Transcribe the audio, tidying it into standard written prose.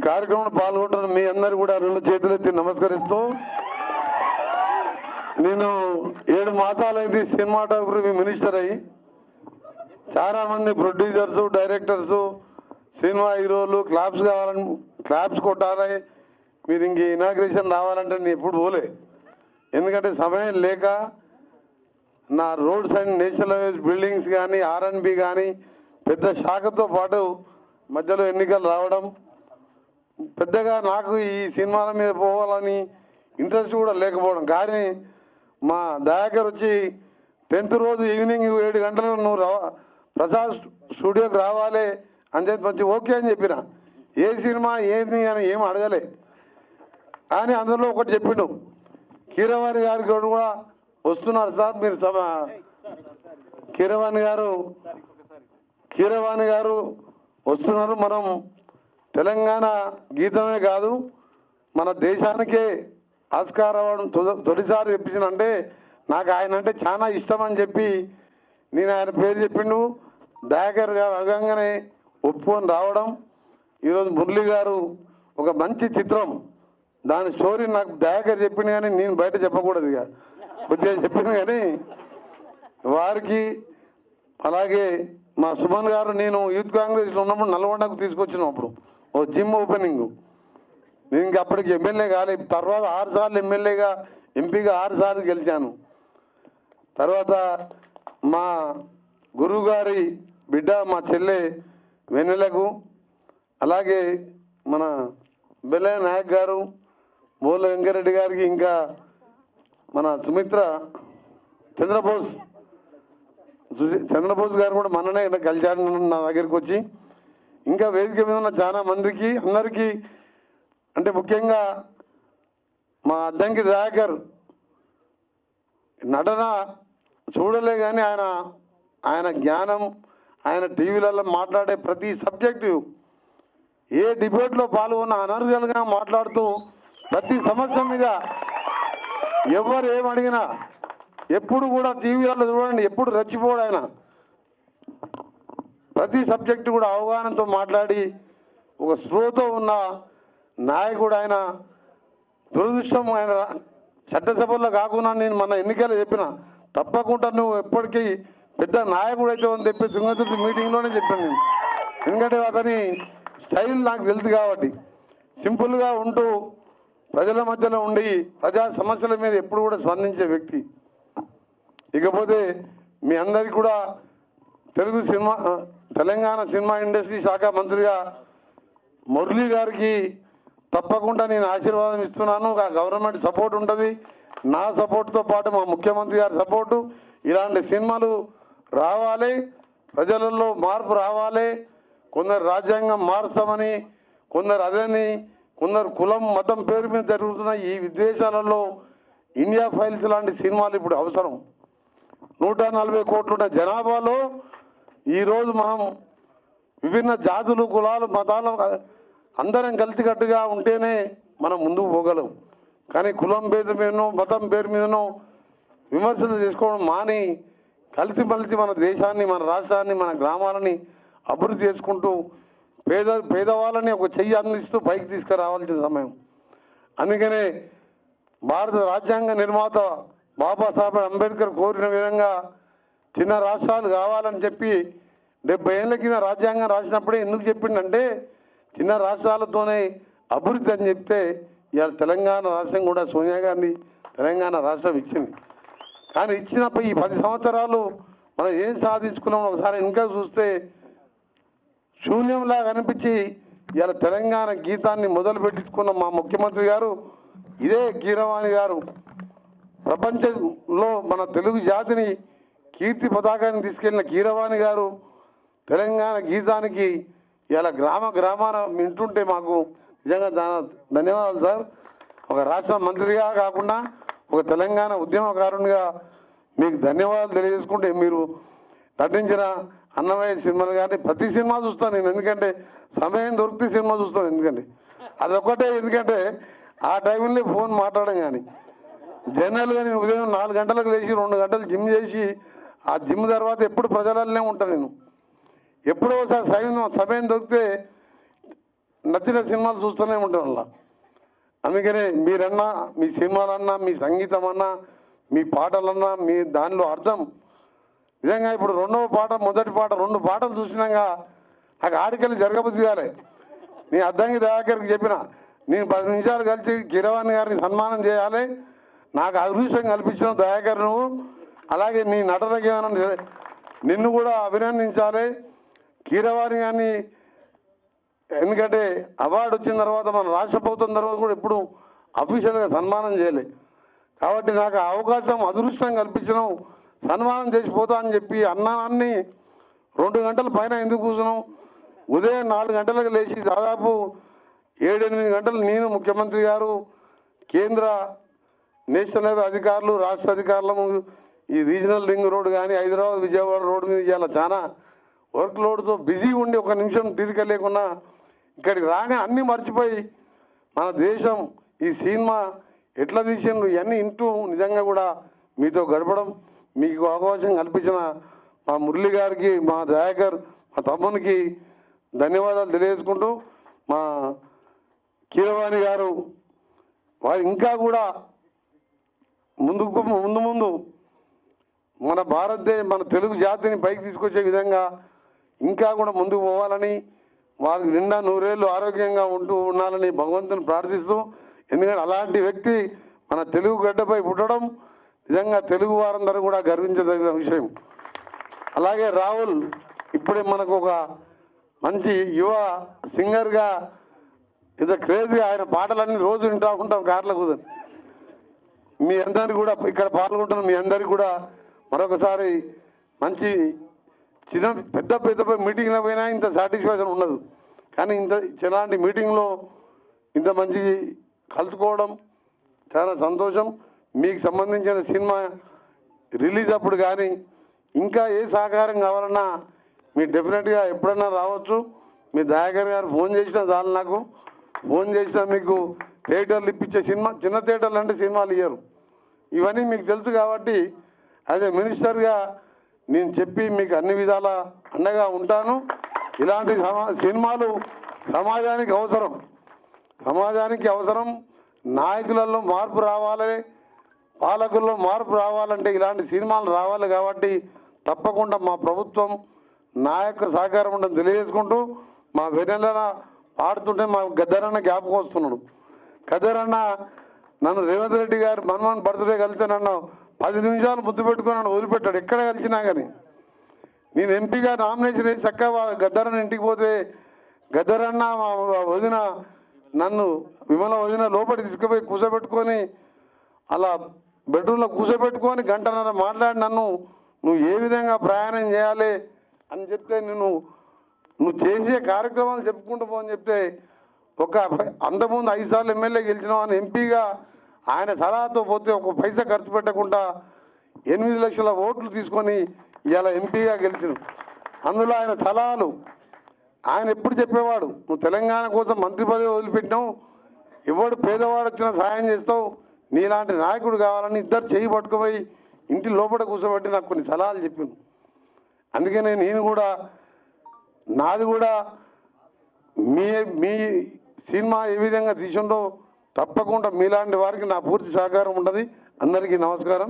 కార్యక్రమంలో పాల్గొంటున్న మీ అందరు కూడా రెండు చేతులెత్తి నమస్కరిస్తూ, నేను 7 మాసాలైంది సినిమాటోగ్రఫీ మినిస్టర్ అయ్యి చాలా మంది ప్రొడ్యూసర్స్, డైరెక్టర్స్, సినిమా హీరోలు క్లాప్స్ కావాలని క్లాప్స్ కొట్టాలి, మీరు ఇంక ఇనాగ్రేషన్ రావాలంటే నేను ఎప్పుడు పోలే. ఎందుకంటే సమయం లేక నా roads and national highways buildings కానీ ఆర్ఎన్బి కానీ పెద్ద శాఖతో పాటు మధ్యలో ఎన్నికలు రావడం, పెద్దగా నాకు ఈ సినిమాల మీద పోవాలని ఇంట్రెస్ట్ కూడా లేకపోవడం. కానీ మా దయాకర్ వచ్చి 10th రోజు ఈవినింగ్ 7 గంటలకు నువ్వు ప్రసాద్ స్టూడియోకి రావాలి అని చెప్పి మంచి ఓకే అని చెప్పిన. ఏ సినిమా ఏంది అని ఏం అడగలే. కానీ అందులో ఒకటి చెప్పిండు, కీరవాణి గారికి కూడా వస్తున్నారు సార్, మీరు కీరవాణి గారు వస్తున్నారు. మనం తెలంగాణ గీతమే కాదు మన దేశానికే ఆస్కార్ అవార్డు తొలిసారి చెప్పించినంటే నాకు ఆయన అంటే చాలా ఇష్టం అని చెప్పి నేను ఆయన పేరు చెప్పిండు. దయాకర్ గారు అడగంగానే ఒప్పుకొని రావడం. ఈరోజు మురళి గారు ఒక మంచి చిత్రం, దాని స్టోరీ నాకు దయాకర్ చెప్పింది కానీ నేను బయట చెప్పకూడదు, ఇక కొద్దిగా చెప్పింది. కానీ వారికి అలాగే మా సుమన్ గారు, నేను యూత్ కాంగ్రెస్లో ఉన్నప్పుడు నల్గొండకు తీసుకొచ్చినప్పుడు ఓ జిమ్ ఓపెనింగ్, నేను ఇంక అప్పటికి ఎమ్మెల్యే కాలేదు. తర్వాత 6 సార్లు ఎమ్మెల్యేగా, ఎంపీగా 6 సార్లు గెలిచాను. తర్వాత మా గురువు గారి బిడ్డ మా చెల్లె వెన్నెలకు, అలాగే మన బెల్లయ్య నాయక్ గారు, మూల వెంకరెడ్డి గారికి, ఇంకా మన సుమిత్ర చంద్రబోస్ గారు కూడా మననే కలిశారు నా దగ్గరికి వచ్చి. ఇంకా వేదిక మీద ఉన్న చాలా మందికి అందరికీ, అంటే ముఖ్యంగా మా అద్దంకి దయాకర్ నటన చూడలే కానీ ఆయన జ్ఞానం, ఆయన టీవీలలో మాట్లాడే ప్రతి సబ్జెక్టు, ఏ డిబేట్లో పాల్గొన్న అనర్గల్గా మాట్లాడుతూ ప్రతి సమస్య మీద ఎవరు ఏమడిగినా ఎప్పుడు కూడా టీవీలలో చూడండి, ఎప్పుడు రెచ్చిపోడు ఆయన. ప్రతి సబ్జెక్టు కూడా అవగాహనతో మాట్లాడి ఒక స్పృహతో ఉన్న నాయకుడు ఆయన. దురదృష్టం ఆయన చట్టసభల్లో కాకుండా నేను మన ఎన్నికలు చెప్పిన, తప్పకుండా నువ్వు ఎప్పటికీ పెద్ద నాయకుడు అయితే అని చెప్పి తుంగతుర్తి మీటింగ్లోనే చెప్పాను నేను. ఎందుకంటే అతని స్టైల్ నాకు తెలుసు కాబట్టి, సింపుల్గా ఉంటూ ప్రజల మధ్యలో ఉండి ప్రజా సమస్యల మీద ఎప్పుడు కూడా స్పందించే వ్యక్తి. ఇకపోతే మీ అందరికీ కూడా తెలంగాణ సినిమా ఇండస్ట్రీ శాఖ మంత్రిగా మురళి గారికి తప్పకుండా నేను ఆశీర్వాదం ఇస్తున్నాను. గవర్నమెంట్ సపోర్ట్ ఉంటుంది, నా సపోర్ట్తో పాటు మా ముఖ్యమంత్రి గారి సపోర్టు. ఇలాంటి సినిమాలు రావాలి, ప్రజలలో మార్పు రావాలి. కొందరు రాజ్యాంగం మారుస్తామని, కొందరు అదని, కొందరు కులం మతం పేరు మీద జరుగుతున్న ఈ విదేశాలలో ఇండియా ఫైల్స్ లాంటి సినిమాలు ఇప్పుడు అవసరం. 140 కోట్ల జనాభాలో ఈరోజు మనం విభిన్న జాతులు, కులాలు, మతాలు అందరం కలిసికట్టుగా ఉంటేనే మనం ముందుకు పోగలం. కానీ కులం పేరు మీదనో మతం పేరు మీదనో విమర్శలు చేసుకోవడం మాని కలిసిమలిసి మన దేశాన్ని, మన రాష్ట్రాన్ని, మన గ్రామాలని అభివృద్ధి చేసుకుంటూ పేదవాళ్ళని ఒక చెయ్యి అందిస్తూ పైకి తీసుకురావాల్సిన సమయం. అందుకనే భారత రాజ్యాంగ నిర్మాత బాబాసాహెబ్ అంబేద్కర్ కోరిన విధంగా చిన్న రాష్ట్రాలు కావాలని చెప్పి 70 ఏళ్ళ కింద రాజ్యాంగం రాసినప్పుడే ఎందుకు చెప్పిండంటే చిన్న రాష్ట్రాలతోనే అభివృద్ధి అని చెప్తే ఇవాళ తెలంగాణ రాష్ట్రం కూడా సోనియా గాంధీ తెలంగాణ రాష్ట్రం ఇచ్చింది. కానీ ఇచ్చినప్పుడు ఈ 10 సంవత్సరాలు మనం ఏం సాధించుకున్నాం ఒకసారి ఇంకా చూస్తే శూన్యంలాగా అనిపించి ఇవాళ తెలంగాణ గీతాన్ని మొదలు పెట్టించుకున్న మా ముఖ్యమంత్రి గారు ఇదే కీరవాణి గారు ప్రపంచంలో మన తెలుగు జాతిని కీర్తి పతాకాన్ని తీసుకెళ్లిన కీరవాణి గారు తెలంగాణ గీతానికి ఇలా గ్రామాన వింటుంటే మాకు నిజంగా ధన్యవాదాలు సార్. ఒక రాష్ట్ర మంత్రిగా కాకుండా ఒక తెలంగాణ ఉద్యమకారునిగా మీకు ధన్యవాదాలు తెలియజేసుకుంటే, మీరు నటించిన అన్నమయ్య సినిమాలు కానీ ప్రతి సినిమా చూస్తాను నేను. ఎందుకంటే సమయం దొరికితే సినిమా చూస్తాను. ఎందుకంటే అదొక్కటే, ఎందుకంటే ఆ టైంలో ఫోన్ మాట్లాడడం కానీ జనరల్గా నేను ఉదయం 4 గంటలకు లేచి 2 గంటలు జిమ్ చేసి ఆ జిమ్ తర్వాత ఎప్పుడు ప్రజలనే ఉంటాను నేను. ఎప్పుడో ఒకసారి సమయం దొరికితే నచ్చిన సినిమాలు చూస్తూనే ఉంటాం అలా. అందుకనే మీరన్నా మీ సినిమాలన్నా మీ సంగీతం అన్నా మీ పాటలన్నా మీ దానిలో అర్థం నిజంగా ఇప్పుడు రెండవ పాట మొదటి పాట 2 పాటలు చూసినాక నాకు ఆడికెళ్ళి జరగబుద్ధి కాలే. నేను అద్దంకి దయాకర్కి చెప్పిన నేను 10 నిమిషాలు కలిసి కీరవాణి గారిని సన్మానం చేయాలి, నాకు అదృష్టం కల్పించిన దయాకర్ నువ్వు, అలాగే నీ నటనకి నిన్ను కూడా అభినందించాలి. కీరవాణి గారిని ఎందుకంటే అవార్డు వచ్చిన తర్వాత మన రాష్ట్ర ప్రభుత్వం తర్వాత కూడా ఎప్పుడు అఫీషియల్గా సన్మానం చేయలే. కాబట్టి నాకు ఆ అవకాశం అదృష్టం కల్పించినావు, సన్మానం చేసిపోతా అని చెప్పి అన్నాన్ని 2 గంటల పైన ఎందుకు కూర్చున్నాం. ఉదయం 4 గంటలకు లేచి దాదాపు 7-8 గంటలు నేను, ముఖ్యమంత్రి గారు, కేంద్ర నేషనల్ అధికారులు, రాష్ట్ర అధికారులము ఈ రీజనల్ రింగ్ రోడ్ కానీ హైదరాబాద్ విజయవాడ రోడ్డు మీద ఇవాళ చాలా వర్క్ లోడ్తో బిజీ ఉండి 1 నిమిషం తీరిక లేకుండా ఇక్కడికి రాగా అన్నీ మర్చిపోయి మన దేశం ఈ సినిమా ఎట్లా తీసిండ్రు ఇవన్నీ ఇంటూ నిజంగా కూడా మీతో గడపడం మీకు అవకాశం కల్పించిన మా మురళి గారికి, మా దయాకర్, మా తమ్మునికి ధన్యవాదాలు తెలియజేసుకుంటూ మా కీరవాణి గారు వారు ఇంకా కూడా ముందు మన భారతదేశం మన తెలుగు జాతిని పైకి తీసుకొచ్చే విధంగా ఇంకా కూడా ముందుకు పోవాలని వారికి నిండా 100 ఏళ్ళు ఆరోగ్యంగా ఉండాలని భగవంతుని ప్రార్థిస్తూ, ఎందుకంటే అలాంటి వ్యక్తి మన తెలుగు గడ్డపై పుట్టడం నిజంగా తెలుగు వారందరూ కూడా గర్వించదగిన విషయం. అలాగే రాహుల్ ఇప్పుడే మనకు ఒక మంచి యువ సింగర్గా ఇది క్రేజీ, ఆయన పాటలన్నీ రోజు వింటూ ఉంటాం కార్లో కూర్చొని. మీ అందరికీ కూడా ఇక్కడ పాల్గొంటున్న మీ అందరికీ కూడా మరొకసారి మంచి పెద్ద మీటింగ్లో పోయినా ఇంత సాటిస్ఫాక్షన్ ఉండదు, కానీ ఇలాంటి మీటింగ్లో ఇంత మంచి కలుసుకోవడం చాలా సంతోషం. మీకు సంబంధించిన సినిమా రిలీజ్ అప్పుడు కానీ ఇంకా ఏ సహకారం కావాలన్నా మీరు డెఫినెట్గా ఎప్పుడన్నా రావచ్చు. మీ దయాకర్ గారు ఫోన్ చేసినా చాలు, నాకు ఫోన్ చేసినా మీకు థియేటర్లు ఇప్పించే చిన్న థియేటర్లు అంటే సినిమాలు ఇయ్యరు. ఇవన్నీ మీకు తెలుసు కాబట్టి యాజ్ ఏ మినిస్టర్గా నేను చెప్పి మీకు అన్ని విధాల అండగా ఉంటాను. ఇలాంటి సినిమాలు సమాజానికి అవసరం. నాయకులలో మార్పు రావాలి, పాలకుల్లో మార్పు రావాలంటే ఇలాంటి సినిమాలు రావాలి. కాబట్టి తప్పకుండా మా ప్రభుత్వం నా యొక్క సహకారం ఉండని తెలియజేసుకుంటూ, మా వెన్నెల పాడుతుంటే మా గద్దరన్న జ్ఞాపకం వస్తున్నాడు. గద్దరన్న నన్ను రేవంత్ రెడ్డి గారు మన్మోహన్ బర్త్డే కలిస్తే నన్ను 10 నిమిషాలు ముద్దు పెట్టుకుని నన్ను వదిలిపెట్టాడు. ఎక్కడ కలిసినా కానీ నేను ఎంపీగా నామినేషన్ వేసి చక్కగా గద్దరన్న ఇంటికి పోతే గద్దరన్న మా వదిన నన్ను విమల వదిన లోపలికి తీసుకుపోయి కూర్చోబెట్టుకొని అలా బెడ్రూమ్లో కూర్చోబెట్టుకొని 1 గంటన్నర మాట్లాడి నువ్వు ఏ విధంగా ప్రయాణం చేయాలి అని చెప్తే నువ్వు చేసే కార్యక్రమాలు చెప్పుకుంటూ పోని చెప్తే అంతకుముందు 5 సార్లు ఎమ్మెల్యే గెలిచినావు అని ఎంపీగా ఆయన సలహాతో పోతే ఒక పైసా ఖర్చు పెట్టకుండా 8 లక్షల ఓట్లు తీసుకొని ఇవాళ ఎంపీగా గెలిచిన. అందులో ఆయన సలహాలు ఆయన ఎప్పుడు చెప్పేవాడు, నువ్వు తెలంగాణ కోసం మంత్రి పదవి వదిలిపెట్టినావు, ఎవడు పేదవాడు వచ్చినా సాయం చేస్తావు, నీలాంటి నాయకుడు కావాలని ఇద్దరు చేయి పట్టుకుపోయి ఇంటి లోపల కూర్చోబెట్టి నాకు కొన్ని సలహాలు చెప్పింది. అందుకనే నేను కూడా నాది కూడా మీ సినిమా ఏ విధంగా తీసిండో తప్పకుండా మీలాంటి వారికి నా పూర్తి సహకారం ఉంటుంది. అందరికీ నమస్కారం.